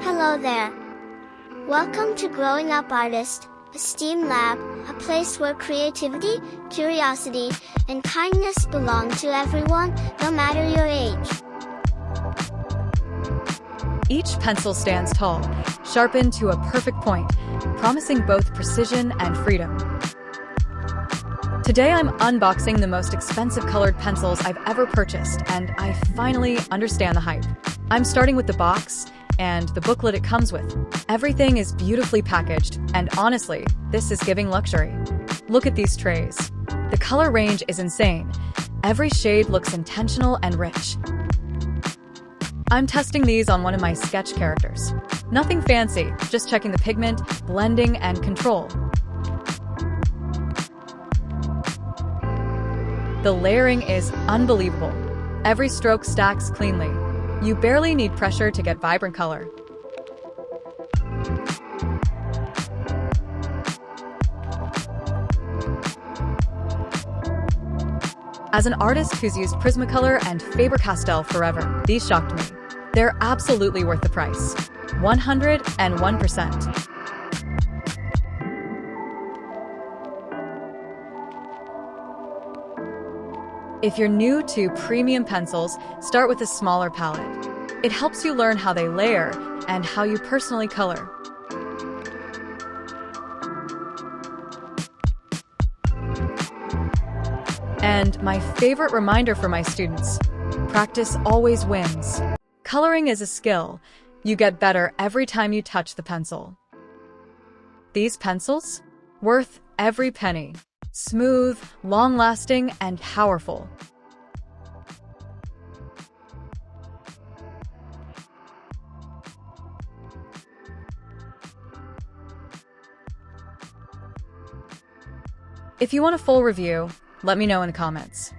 Hello there. Welcome to Growing Up Artist, a STEAM lab, a place where creativity, curiosity, and kindness belong to everyone, no matter your age. Each pencil stands tall, sharpened to a perfect point, promising both precision and freedom. Today I'm unboxing the most expensive colored pencils I've ever purchased, and I finally understand the hype. I'm starting with the box and the booklet it comes with. Everything is beautifully packaged, and honestly, this is giving luxury. Look at these trays. The color range is insane. Every shade looks intentional and rich. I'm testing these on one of my sketch characters. Nothing fancy, just checking the pigment, blending, and control. The layering is unbelievable. Every stroke stacks cleanly. You barely need pressure to get vibrant color. As an artist who's used Prismacolor and Faber-Castell forever, these shocked me. They're absolutely worth the price. 101%. If you're new to premium pencils, start with a smaller palette. It helps you learn how they layer and how you personally color. And my favorite reminder for my students: practice always wins. Coloring is a skill. You get better every time you touch the pencil. These pencils? Worth every penny. Smooth, long-lasting, and powerful. If you want a full review, let me know in the comments.